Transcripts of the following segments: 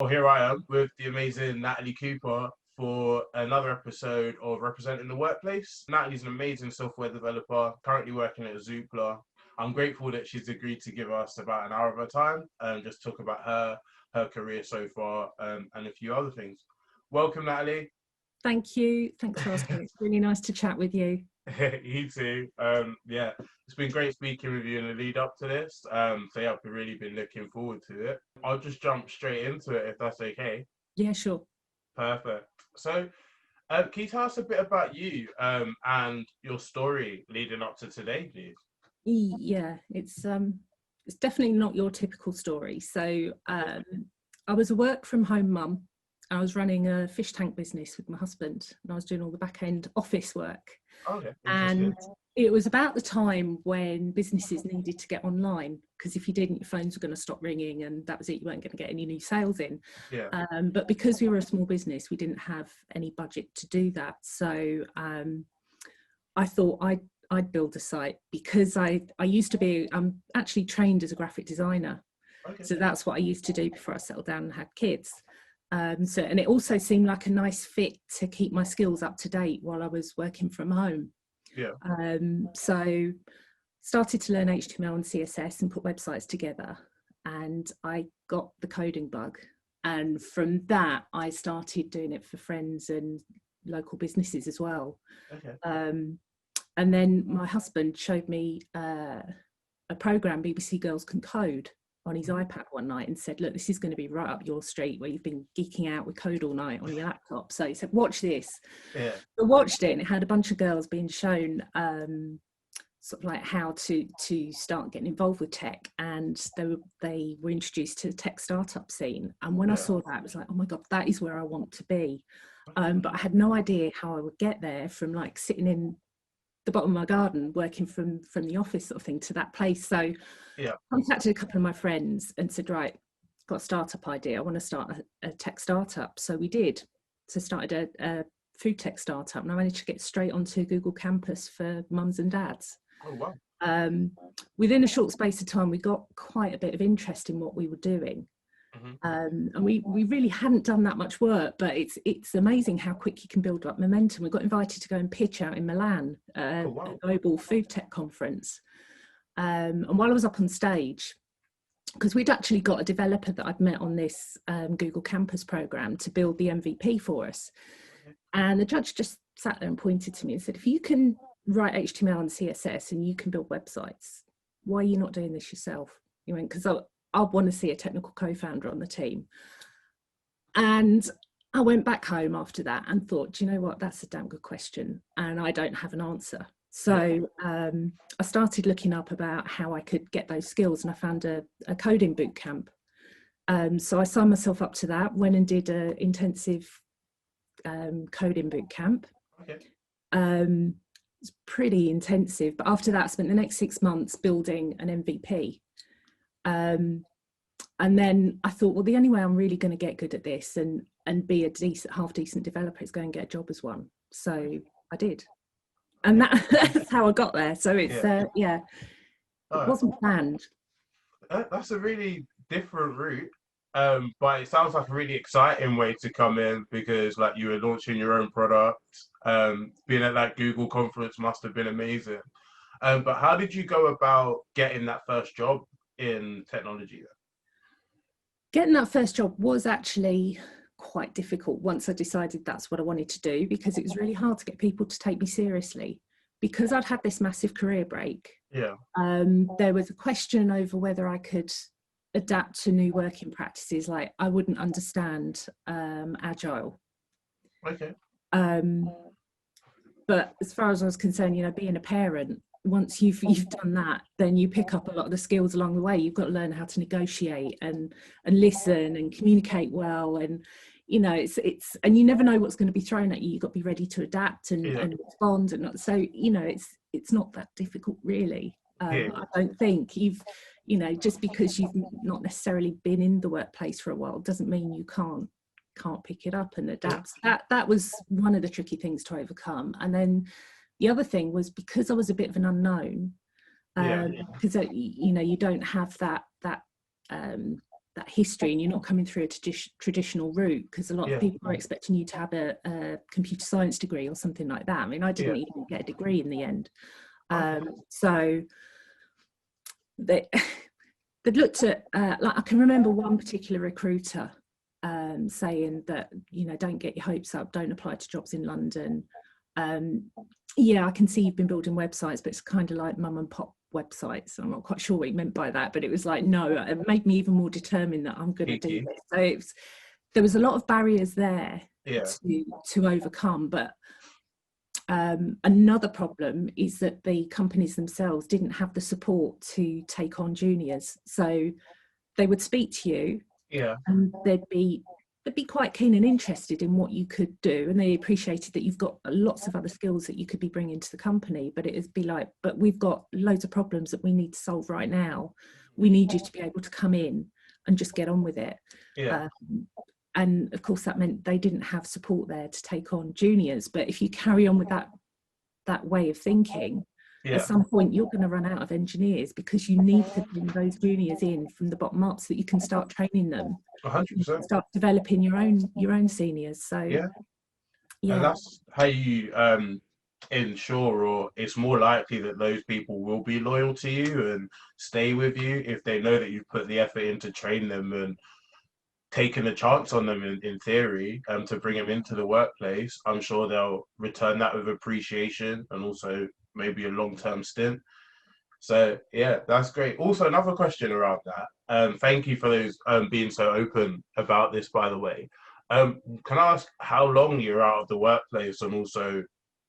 Well, here I am with the amazing Nathalie Cooper for another episode of Representing the Workplace. Natalie's an amazing software developer, currently working at Zoopla. I'm grateful that she's agreed to give us about an hour of her time and just talk about her career so far, and a few other things. Welcome, Nathalie. Thank you. Thanks for asking. It's really nice to chat with you. You too. Yeah, it's been great speaking with you in the lead up to this. So yeah, I've really been looking forward to it. I'll just jump straight into it if that's okay. Yeah, sure. Perfect. So, can you tell us a bit about you and your story leading up to today, please? Yeah, it's definitely not your typical story. So I was a work from home mum. I was running a fish tank business with my husband, and I was doing all the back end office work. Okay, And it was about the time when businesses needed to get online, because if you didn't, your phones were going to stop ringing, and that was it. You weren't going to get any new sales in. Yeah. But because we were a small business, we didn't have any budget to do that. So I thought I'd build a site, because I used to be, I'm actually trained as a graphic designer. Okay. So that's what I used to do before I settled down and had kids. And it also seemed like a nice fit to keep my skills up to date while I was working from home. Yeah. So started to learn HTML and CSS and put websites together, and I got the coding bug. And from that, I started doing it for friends and local businesses as well. Okay. And then my husband showed me a program, BBC Girls Can Code, on his iPad one night, and said, look, this is going to be right up your street, where you've been geeking out with code all night on your laptop. So he said, watch this. Yeah. I watched it, and it had a bunch of girls being shown sort of like how to start getting involved with tech, and they were introduced to the tech startup scene. And when I saw that, I was like, oh my God, that is where I want to be. But I had no idea how I would get there, from like sitting in the bottom of my garden working from the office sort of thing to that place. So Yeah. I contacted a couple of my friends and said, right, got a startup idea, I want to start a tech startup. So we did. So started a food tech startup, and I managed to get straight onto Google Campus for mums and dads. Oh wow. Within a short space of time, we got quite a bit of interest in what we were doing. And we really hadn't done that much work, but it's amazing how quick you can build up momentum. We got invited to go and pitch out in Milan, a global food tech conference. And while I was up on stage, because we'd actually got a developer that I'd met on this Google Campus program to build the MVP for us. And the judge just sat there and pointed to me and said, if you can write HTML and CSS and you can build websites, why are you not doing this yourself? You know, because I want to see a technical co-founder on the team. And I went back home after that and thought, do you know what, that's a damn good question, and I don't have an answer. So I started looking up about how I could get those skills, and I found a coding boot camp. So I signed myself up to that, went and did an intensive coding boot camp. It's pretty intensive, but after that I spent the next 6 months building an MVP. And then I thought, well, the only way I'm really going to get good at this and be a half decent developer is go and get a job as one. So I did. And that's how I got there. So it's, it wasn't planned. That's a really different route. But it sounds like a really exciting way to come in, because like you were launching your own product. Being at that Google conference must have been amazing. But how did you go about getting that first job in technology then? Getting that first job was actually quite difficult once I decided that's what I wanted to do, because it was really hard to get people to take me seriously, because I'd had this massive career break. Yeah. There was a question over whether I could adapt to new working practices. Like, I wouldn't understand agile. Okay. But as far as I was concerned, you know, being a parent, once you've done that, then you pick up a lot of the skills along the way. You've got to learn how to negotiate and listen and communicate well, and you know, it's and you never know what's going to be thrown at you. You've got to be ready to adapt and respond, and not, so you know, it's not that difficult really. I don't think you know, just because you've not necessarily been in the workplace for a while doesn't mean you can't pick it up and adapt. That was one of the tricky things to overcome. And then the other thing was, because I was a bit of an unknown, because you know, you don't have that history, and you're not coming through a traditional route, because a lot of people are expecting you to have a computer science degree or something like that. I mean, I didn't even get a degree in the end. So they looked at, like, I can remember one particular recruiter saying that, you know, don't get your hopes up, don't apply to jobs in London. Yeah, I can see you've been building websites, but it's kind of like mum and pop websites. I'm not quite sure what he meant by that, but it was like, no, it made me even more determined that I'm going to do this. So there was a lot of barriers there to overcome. But another problem is that the companies themselves didn't have the support to take on juniors. So they would speak to you, and they'd be quite keen and interested in what you could do, and they appreciated that you've got lots of other skills that you could be bringing to the company, but it'd be like, but we've got loads of problems that we need to solve right now. We need you to be able to come in and just get on with it. And of course that meant they didn't have support there to take on juniors. But if you carry on with that way of thinking, at some point you're going to run out of engineers, because you need to bring those juniors in from the bottom up so that you can start training them. 100%. Start developing your own seniors. So and that's how you ensure, or it's more likely that those people will be loyal to you and stay with you if they know that you've put the effort in to train them and taken a chance on them in theory, to bring them into the workplace. I'm sure they'll return that with appreciation and also maybe a long-term stint. So yeah, that's great. Also, another question around that. Thank you for those being so open about this, by the way. Can I ask how long you're out of the workplace, and also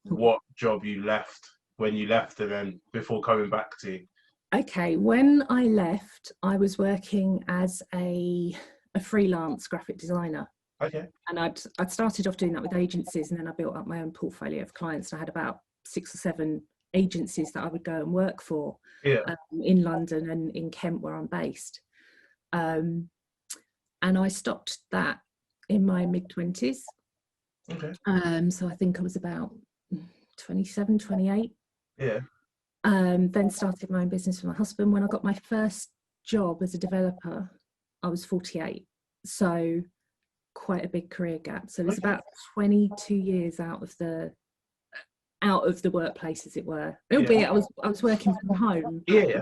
what job you left when you left, and then before coming back to? Okay, when I left, I was working as a freelance graphic designer. Okay. And I'd started off doing that with agencies, and then I built up my own portfolio of clients. I had about 6 or 7 agencies that I would go and work for in London and in Kent, where I'm based. And I stopped that in my mid-20s. Okay. So I think I was about 27, 28. Yeah. Then started my own business with my husband. When I got my first job as a developer, I was 48. So quite a big career gap. So it was about 22 years out of the workplace, as it were. Albeit I was working from home. Yeah.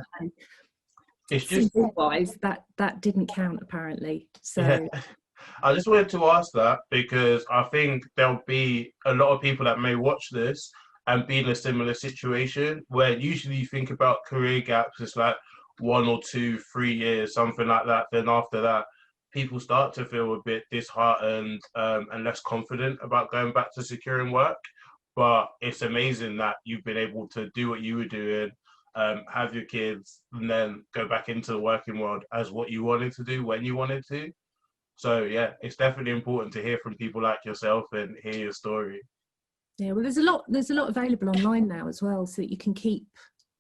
It's just wise that didn't count, apparently. So I just wanted to ask that, because I think there'll be a lot of people that may watch this and be in a similar situation, where usually you think about career gaps, it's like 1 or 2, 3 years, something like that. Then after that, people start to feel a bit disheartened and less confident about going back to securing work. But it's amazing that you've been able to do what you were doing, have your kids, and then go back into the working world as what you wanted to do when you wanted to. So yeah, it's definitely important to hear from people like yourself and hear your story. Yeah, well, there's a lot available online now as well, so that you can keep.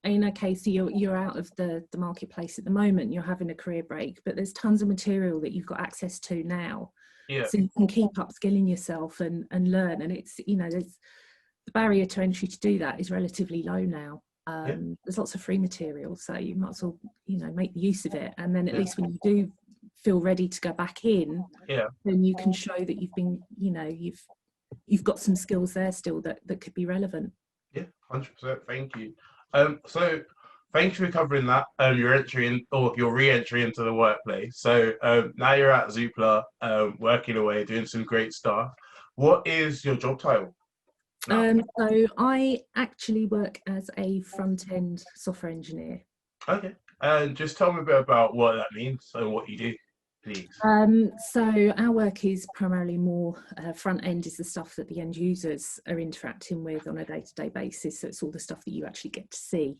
Okay, so you're out of the marketplace at the moment, you're having a career break, but there's tons of material that you've got access to now. So you can keep upskilling yourself and learn. And it's, you know, there's the barrier to entry to do that is relatively low now. There's lots of free material, so you might as well, you know, make the use of it. And then at least when you do feel ready to go back in, then you can show that you've been, you know, you've got some skills there still that could be relevant. 100%. Thank you. So thanks for covering that, your entry in, or your re-entry into the workplace. So now you're at Zoopla, working away, doing some great stuff. What is your job title now? So I actually work as a front-end software engineer. Okay. And just tell me a bit about what that means and what you do, please. So our work is primarily more front end is the stuff that the end users are interacting with on a day-to-day basis. So it's all the stuff that you actually get to see.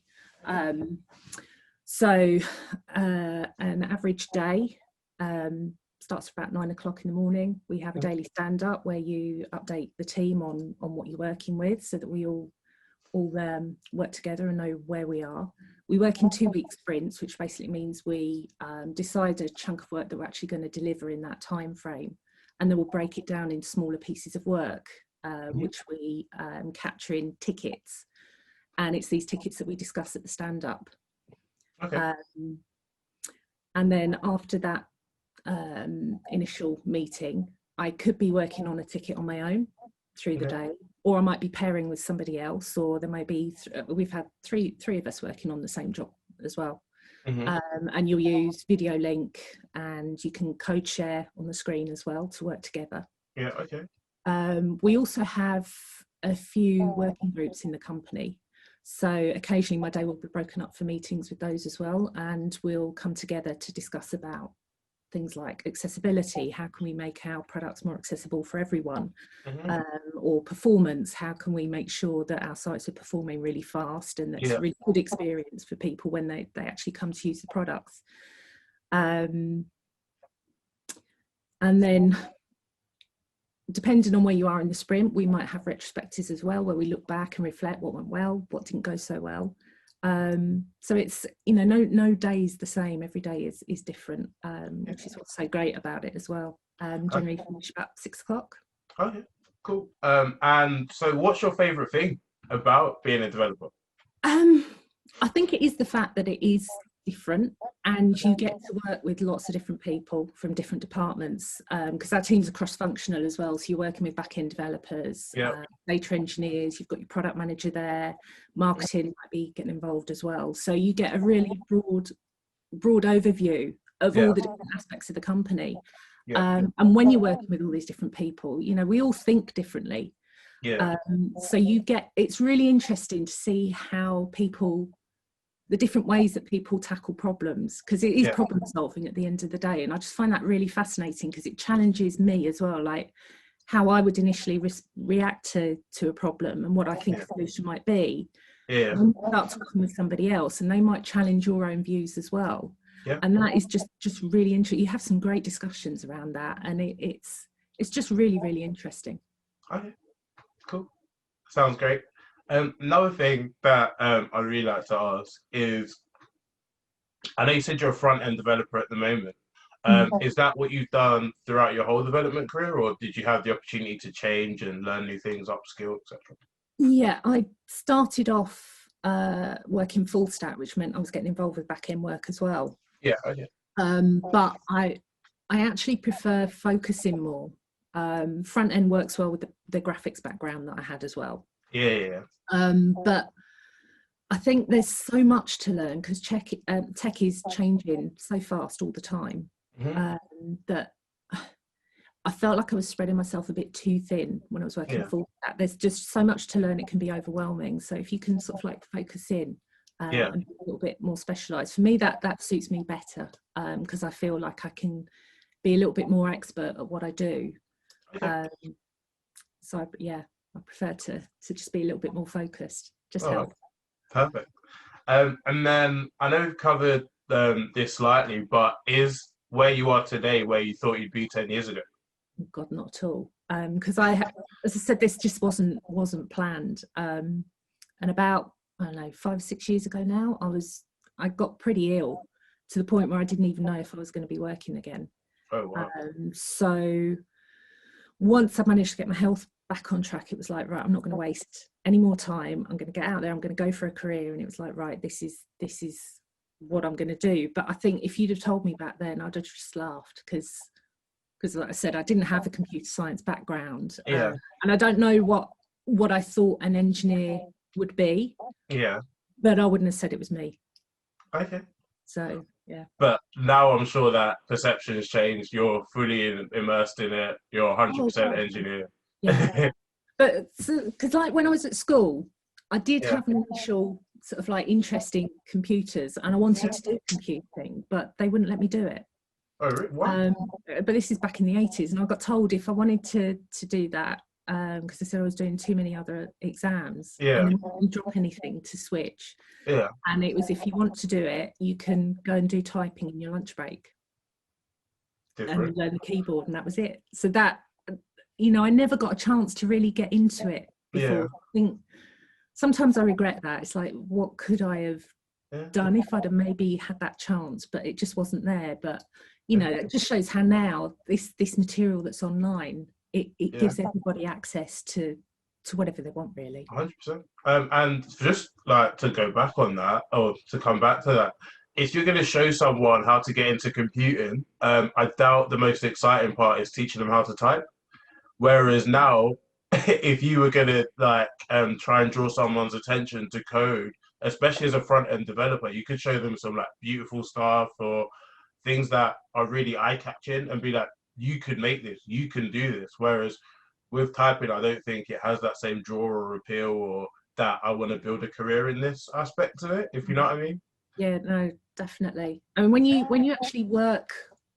So an average day starts about 9 o'clock in the morning. We have a daily stand-up where you update the team on what you're working with, so that we all work together and know where we are. We work in 2-week sprints, which basically means we decide a chunk of work that we're actually going to deliver in that time frame, and then we'll break it down into smaller pieces of work, which we capture in tickets, and it's these tickets that we discuss at the stand-up. And then after that initial meeting, I could be working on a ticket on my own through the day, or I might be pairing with somebody else, or there may be, we've had three of us working on the same job as well. And you'll use video link, and you can code share on the screen as well to work together. Yeah, okay. We also have a few working groups in the company. So occasionally my day will be broken up for meetings with those as well, and we'll come together to discuss about things like accessibility. How can we make our products more accessible for everyone? Or performance, how can we make sure that our sites are performing really fast and that's a really good experience for people when they actually come to use the products. And then depending on where you are in the sprint, we might have retrospectives as well, where we look back and reflect what went well, what didn't go so well. So it's, you know, no day is the same. Every day is different, which is what's so great about it as well. Generally finish about 6 o'clock. Okay, cool. And so what's your favorite thing about being a developer? I think it is the fact that it is different, and you get to work with lots of different people from different departments, because our teams are cross-functional as well. So you're working with back-end developers, data engineers, you've got your product manager there, marketing might be getting involved as well. So you get a really broad overview of all the different aspects of the company. And when you're working with all these different people, you know, we all think differently. So you get, it's really interesting to see how people, the different ways that people tackle problems, because it is problem solving at the end of the day. And I just find that really fascinating, because it challenges me as well, like how I would initially react to a problem and what I think a solution might be. And you start talking with somebody else and they might challenge your own views as well. And that is just really interesting. You have some great discussions around that, and it's just really, really interesting. Okay, cool. Sounds great. Another thing that I'd really like to ask is, I know you said you're a front-end developer at the moment. Is that what you've done throughout your whole development career, or did you have the opportunity to change and learn new things, upskill, etc.? Yeah, I started off working full stack, which meant I was getting involved with back-end work as well. But I actually prefer focusing more. Front-end works well with the graphics background that I had as well. But I think there's so much to learn, because tech is changing so fast all the time, that I felt like I was spreading myself a bit too thin when I was working full stack. There's just so much to learn, it can be overwhelming. So if you can sort of like focus in and be a little bit more specialised, for me that suits me better, because I feel like I can be a little bit more expert at what I do. So I prefer to just be a little bit more focused. Just help. Perfect. And then I know we've covered this slightly, but is where you are today where you thought you'd be 10 years ago? God, not at all. Because as I said, this just wasn't planned. And about, I don't know, 5 or 6 years ago now, I got pretty ill, to the point where I didn't even know if I was going to be working again. Oh wow. So once I managed to get my health back on track, it was like, right, I'm not going to waste any more time. I'm going to get out there. I'm going to go for a career. And it was like, right, this is what I'm going to do. But I think if you'd have told me back then, I'd have just laughed, because like I said, I didn't have a computer science background. And I don't know what I thought an engineer would be. But I wouldn't have said it was me. Okay. So but now I'm sure that perception has changed. You're fully immersed in it. You're 100% engineer. But because like when I was at school, I did have an initial sort of like interest in computers, and I wanted to do computing, but they wouldn't let me do it. Oh, really? What? But this is back in the 80s, and I got told if I wanted to do that, because they said I was doing too many other exams, and then you drop anything to switch. And it was, if you want to do it, you can go and do typing in your lunch break. And learn the keyboard, and that was it. So that, you know, I never got a chance to really get into it before. I think sometimes I regret that. It's like, what could I have done if I'd have maybe had that chance, but it just wasn't there. But you know, it just shows how now this material that's online, it gives everybody access to whatever they want, really. 100%. And just like to go back on that, or to come back to that, if you're going to show someone how to get into computing, I doubt the most exciting part is teaching them how to type. Whereas now, if you were going to like try and draw someone's attention to code, especially as a front end developer, you could show them some like beautiful stuff or things that are really eye catching and be like, you could make this, you can do this. Whereas with typing, I don't think it has that same draw or appeal or that I want to build a career in this aspect of it, if you know what I mean. Yeah, no, definitely. I mean, when you actually work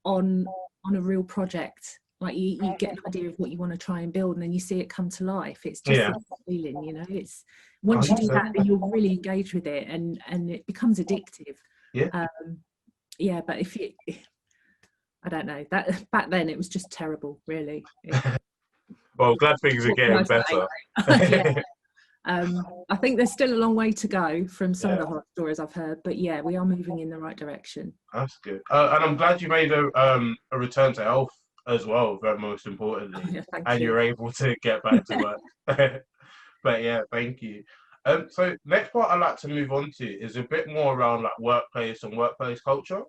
on a real project, like you get an idea of what you want to try and build, and then you see it come to life. It's just a feeling, you know. It's once you do that, then you're really engaged with it, and it becomes addictive. Yeah. But if you, I don't know, that back then it was just terrible, really. Well, glad things are getting better. Yeah. I think there's still a long way to go from some of the horror stories I've heard, but yeah, we are moving in the right direction. That's good. And I'm glad you made a return to health as well, most importantly, and you're able to get back to work. But yeah, thank you. So next part I'd like to move on to is a bit more around like workplace and workplace culture.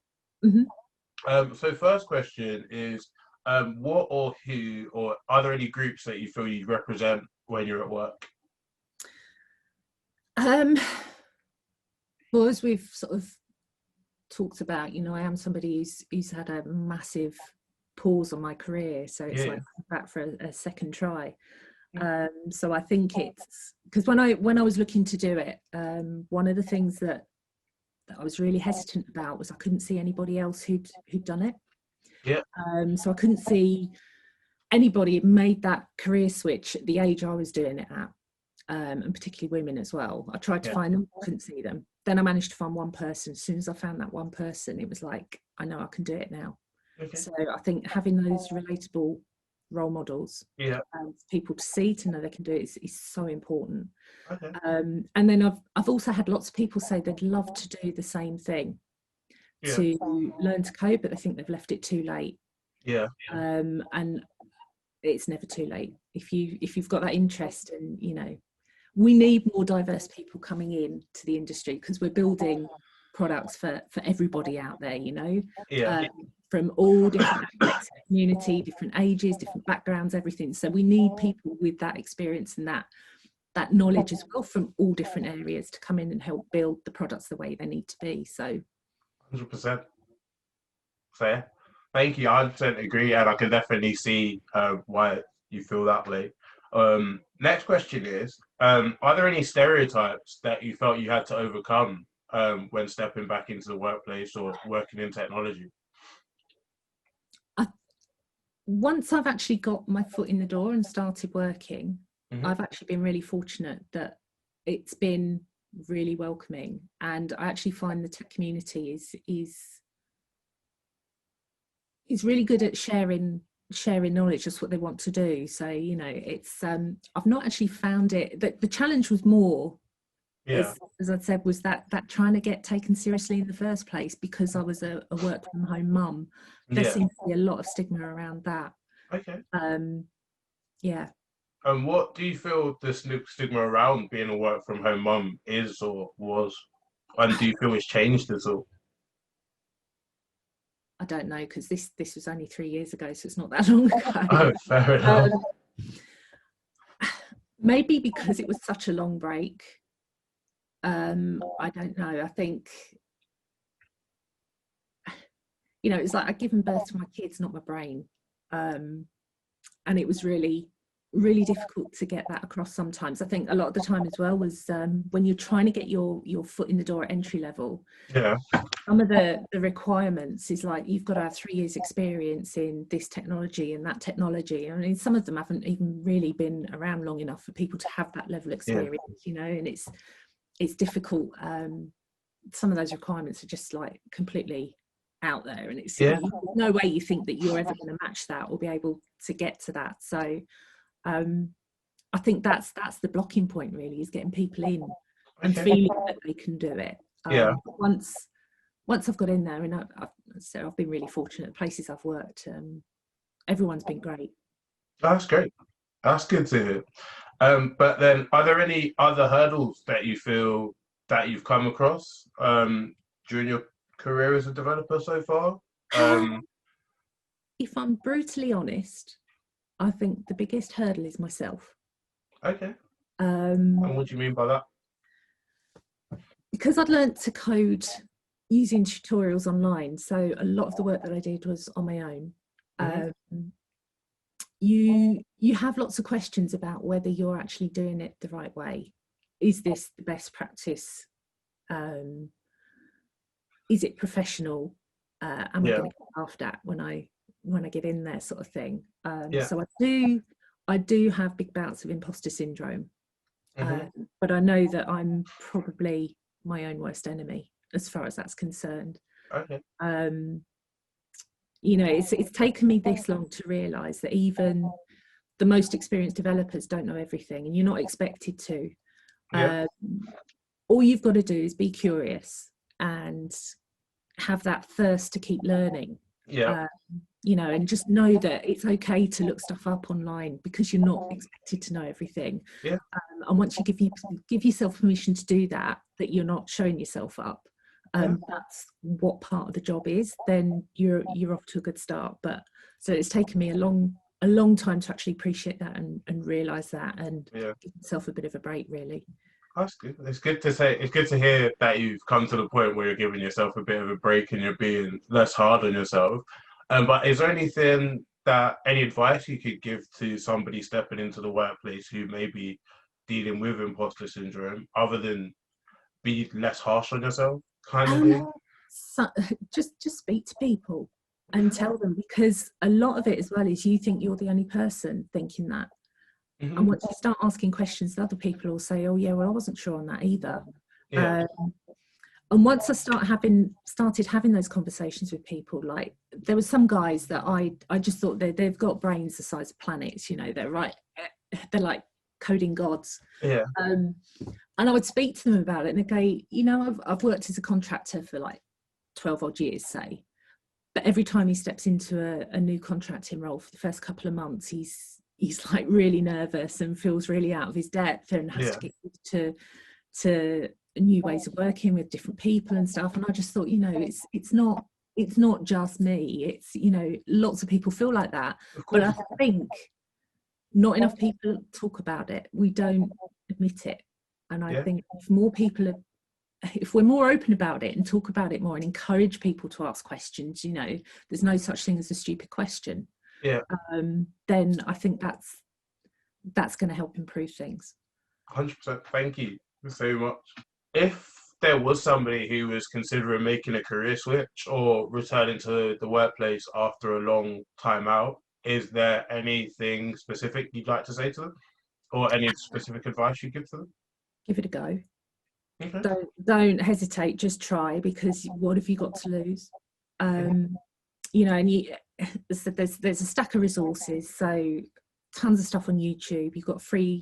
So first question is, what or who, or are there any groups that you feel you represent when you're at work? Well, as we've sort of talked about, you know, I am somebody who's had a massive pause on my career, so it's like back for a second try. So I think it's because when I was looking to do it, one of the things that I was really hesitant about was I couldn't see anybody else who'd done it. So I couldn't see anybody who made that career switch at the age I was doing it at. And particularly women as well. I tried to find them, couldn't see them. Then I managed to find one person. As soon as I found that one person, it was like, I know I can do it now. So I think having those relatable role models, people to see, to know they can do it is so important. And then I've also had lots of people say they'd love to do the same thing, to learn to code, but they think they've left it too late. And it's never too late if you've got that interest. And you know, we need more diverse people coming in to the industry because we're building products for everybody out there, you know, from all different aspects of the community, different ages, different backgrounds, everything. So we need people with that experience and that knowledge as well from all different areas to come in and help build the products the way they need to be. So 100%. Fair. Thank you. I 100% agree, and I can definitely see why you feel that way. Next question is, are there any stereotypes that you felt you had to overcome when stepping back into the workplace or working in technology? Once I've actually got my foot in the door and started working, I've actually been really fortunate that it's been really welcoming, and I actually find the tech community is really good at sharing knowledge, just what they want to do. So, you know, it's I've not actually found it that the challenge was more, as I said, was that trying to get taken seriously in the first place, because I was a work from home mum. There seems to be a lot of stigma around that. And what do you feel the stigma around being a work from home mum is or was, and do you feel it's changed at all? I don't know, because this was only 3 years ago, so it's not that long ago. Oh, fair enough. Maybe because it was such a long break. I don't know. I think, you know, it's like I'd given birth to my kids, not my brain. And it was really, really difficult to get that across sometimes. I think a lot of the time as well was when you're trying to get your foot in the door at entry level. Some of the requirements is like, you've got to have 3 years experience in this technology and that technology. I mean, some of them haven't even really been around long enough for people to have that level of experience, you know, and it's difficult. Some of those requirements are just like completely out there, and it's no way you think that you're ever going to match that or be able to get to that. So I think that's the blocking point, really, is getting people in and feeling that they can do it. Once I've got in there, and I've been really fortunate. Places I've worked, everyone's been great. That's great. That's good to hear. But then, are there any other hurdles that you feel that you've come across during your career as a developer so far? If I'm brutally honest, I think the biggest hurdle is myself. Okay. And what do you mean by that? Because I'd learnt to code using tutorials online, so a lot of the work that I did was on my own. You have lots of questions about whether you're actually doing it the right way. Is this the best practice? Is it professional? Am I going to get laughed at when I get in there, sort of thing? So I do have big bouts of imposter syndrome, but I know that I'm probably my own worst enemy as far as that's concerned. Okay. You know, it's taken me this long to realise that even the most experienced developers don't know everything, and you're not expected to. All you've got to do is be curious and have that thirst to keep learning. You know, and just know that it's okay to look stuff up online because you're not expected to know everything. And once you give yourself permission to do that, that you're not showing yourself up, that's what part of the job is, then you're off to a good start. But so it's taken me a long time to actually appreciate that and realize that, and give yourself a bit of a break, really. That's good. It's good to hear that you've come to the point where you're giving yourself a bit of a break and you're being less hard on yourself. But is there any advice you could give to somebody stepping into the workplace who may be dealing with imposter syndrome, other than be less harsh on yourself, kind of thing? So, just speak to people and tell them, because a lot of it as well is you think you're the only person thinking that. And once you start asking questions, other people will say, oh yeah, well, I wasn't sure on that either. And once I started having those conversations with people, like there were some guys that I just thought they've got brains the size of planets, you know, they're like coding gods. And I would speak to them about it, and they'd go, you know, I've worked as a contractor for like 12 odd years, say, but every time he steps into a new contracting role for the first couple of months, he's like really nervous and feels really out of his depth and has to get used to new ways of working with different people and stuff. And I just thought, you know, it's not just me, it's, you know, lots of people feel like that, but I think not enough people talk about it. We don't admit it. And I think if we're more open about it and talk about it more and encourage people to ask questions, you know, there's no such thing as a stupid question. Then I think that's going to help improve things. 100%. Thank you so much. If there was somebody who was considering making a career switch or returning to the workplace after a long time out, is there anything specific you'd like to say to them, or any specific advice you give to them? Give it a go. Don't hesitate, just try, because what have you got to lose? You know, and there's a stack of resources, so tons of stuff on YouTube. You've got free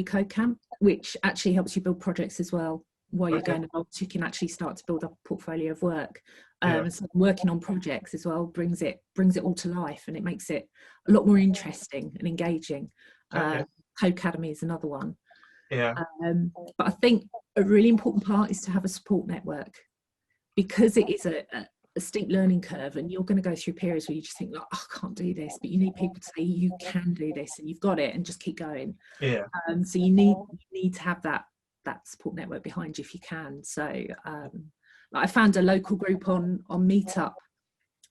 code camp, which actually helps you build projects as well while you're going along, so you can actually start to build up a portfolio of work. And so working on projects as well brings it all to life, and it makes it a lot more interesting and engaging. Code Academy is another one. But I think a really important part is to have a support network, because it is a steep learning curve, and you're going to go through periods where you just think, like, oh, I can't do this, but you need people to say you can do this and you've got it, and just keep going. So you need to have that support network behind you if you can. So I found a local group on Meetup,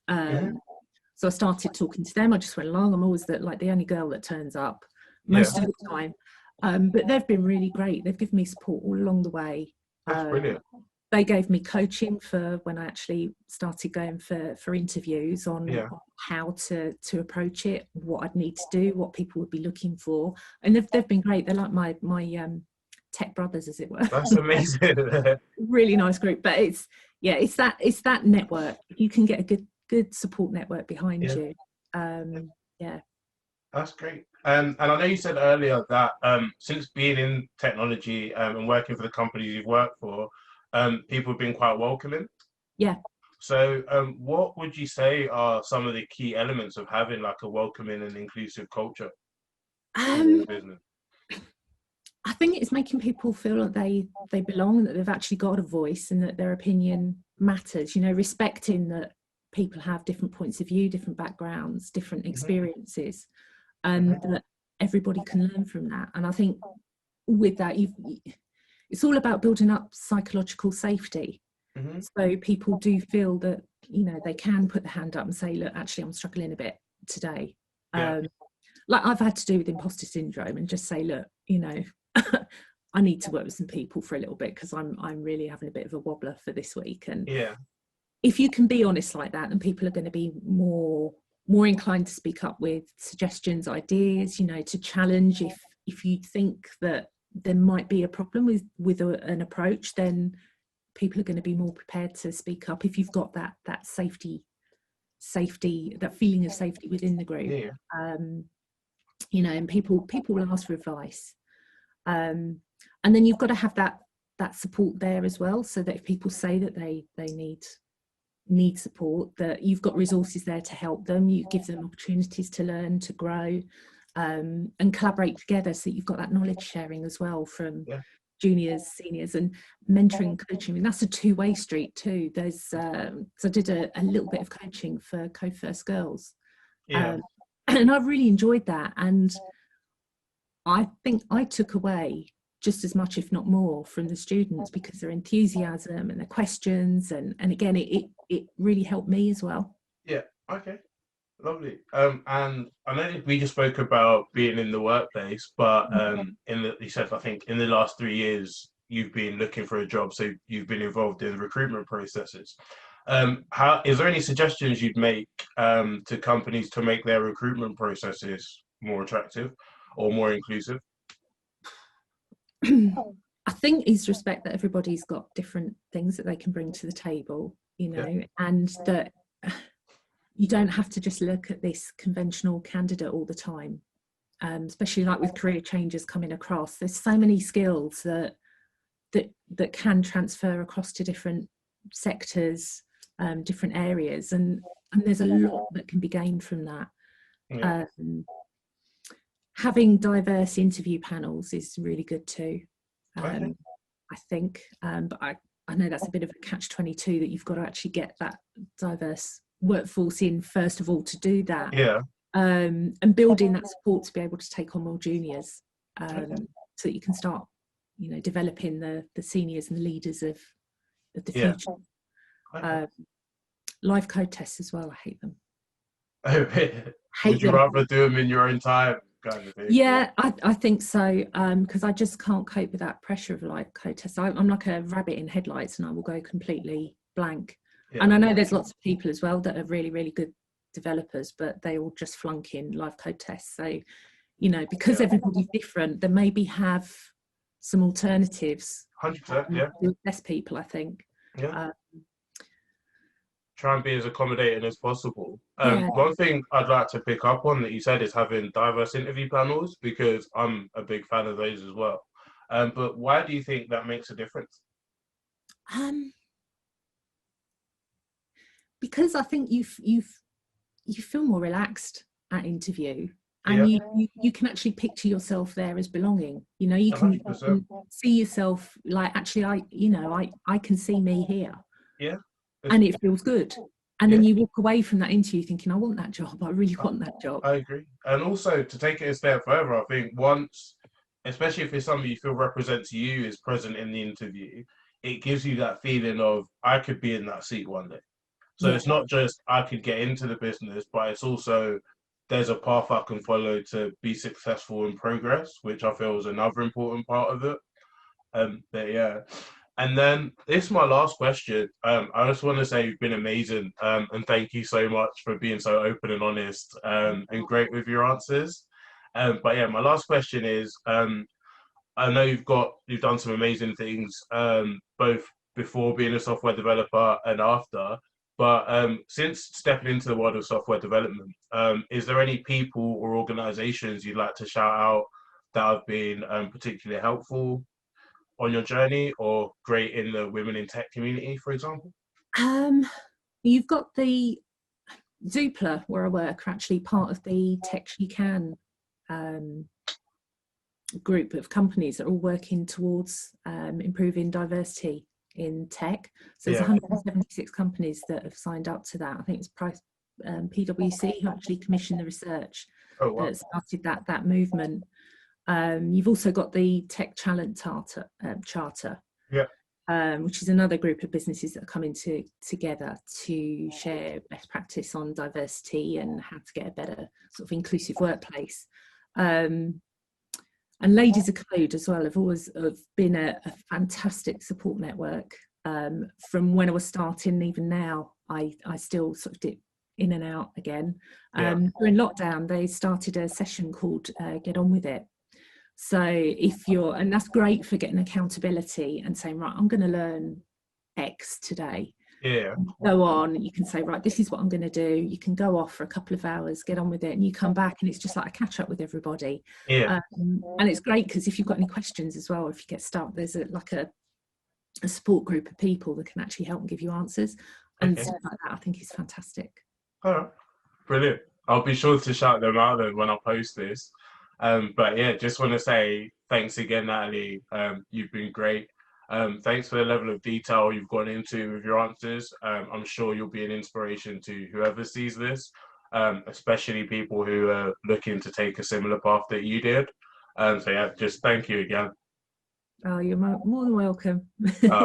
so I started talking to them. I just went along. I'm always the only girl that turns up most of the time, but they've been really great. They've given me support all along the way. That's brilliant. They gave me coaching for when I actually started going for interviews on how to approach it, what I'd need to do, what people would be looking for, and they've been great. They're like my tech brothers, as it were. That's amazing. Really nice group. But it's that network. You can get a good support network behind you. That's great. And I know you said earlier that since being in technology and working for the companies you've worked for, people have been quite welcoming. So what would you say are some of the key elements of having like a welcoming and inclusive culture in the business? I think it's making people feel like they belong, and that they've actually got a voice, and that their opinion matters, you know, respecting that people have different points of view, different backgrounds, different experiences, and that everybody can learn from that. And I think with that, it's all about building up psychological safety. So people do feel that, you know, they can put the hand up and say, look, actually, I'm struggling a bit today. Like I've had to do with imposter syndrome, and just say, look, you know, I need to work with some people for a little bit because I'm really having a bit of a wobbler for this week. And if you can be honest like that, then people are going to be more inclined to speak up with suggestions, ideas, you know, to challenge. If you think that there might be a problem with an approach, then people are going to be more prepared to speak up if you've got that safety, that feeling of safety within the group. You know, and people will ask for advice, and then you've got to have that support there as well, so that if people say that they need support, that you've got resources there to help them. You give them opportunities to learn, to grow, and collaborate together, so that you've got that knowledge sharing as well from juniors, seniors, and mentoring, coaching. I mean, that's a two-way street too. There's so I did a little bit of coaching for Co-First Girls, and I've really enjoyed that, and I think I took away just as much, if not more, from the students, because their enthusiasm and their questions, and again, it really helped me as well. Okay, lovely. And I know we just spoke about being in the workplace, but you said, I think in the last 3 years you've been looking for a job, so you've been involved in recruitment processes. How is there any suggestions you'd make to companies to make their recruitment processes more attractive or more inclusive? I think is respect that everybody's got different things that they can bring to the table, you know, and that you don't have to just look at this conventional candidate all the time, especially like with career changes coming across. There's so many skills that can transfer across to different sectors, different areas, and there's a lot that can be gained from that. Having diverse interview panels is really good too, I think, but I know that's a bit of a catch-22, that you've got to actually get that diverse workforce in first of all to do that, and building that support to be able to take on more juniors, so that you can start, you know, developing the seniors and the leaders of the future. Live code tests as well, I hate them. Would you rather do them in your own time, kind of thing? I think so, because I just can't cope with that pressure of live code tests. I'm like a rabbit in headlights, and I will go completely blank. And I know there's lots of people as well that are really, really good developers, but they all just flunk in live code tests. So, you know, because everybody's different, they maybe have some alternatives. 100%, to assess people, I think. Try and be as accommodating as possible. One thing I'd like to pick up on that you said is having diverse interview panels, because I'm a big fan of those as well. But why do you think that makes a difference? Because I think you feel more relaxed at interview, and you can actually picture yourself there as belonging. You know, you can see yourself like, actually, I can see me here. And it feels good. And then you walk away from that interview thinking, I want that job. I really want that job. I agree. And also, to take it a step further, I think once, especially if it's somebody you feel represents you, is present in the interview, it gives you that feeling of, I could be in that seat one day. So it's not just I could get into the business, but it's also there's a path I can follow to be successful in progress, which I feel is another important part of it. And then this is my last question. I just want to say you've been amazing, and thank you so much for being so open and honest, and great with your answers. But yeah, my last question is, I know you've done some amazing things, both before being a software developer and after. But since stepping into the world of software development, is there any people or organizations you'd like to shout out that have been particularly helpful on your journey, or great in the women in tech community, for example? You've got the Zoopla, where I work, are actually part of the Tech You Can group of companies that are all working towards improving diversity in tech. So there's Yeah. 176 companies that have signed up to that. I think it's PwC who actually commissioned the research that started that movement. You've also got the Tech Talent Charter, which is another group of businesses that are coming together to share best practice on diversity and how to get a better sort of inclusive workplace. And Ladies of Code as well have been a fantastic support network. From when I was starting, even now, I still sort of dip in and out again. During lockdown, they started a session called Get On With It. So and that's great for getting accountability and saying, right, I'm going to learn X today. Yeah. Go on, you can say, right, this is what I'm going to do. You can go off for a couple of hours, get on with it, and you come back and it's just like a catch up with everybody. And it's great because if you've got any questions as well, if you get stuck, there's a support group of people that can actually help and give you answers. And stuff like that, I think is fantastic. All right, brilliant. I'll be sure to shout them out then when I post this. But yeah, just want to say thanks again, Nathalie. You've been great. Thanks for the level of detail you've gone into with your answers. I'm sure you'll be an inspiration to whoever sees this, especially people who are looking to take a similar path that you did. So yeah, just thank you again. Oh, you're more than welcome.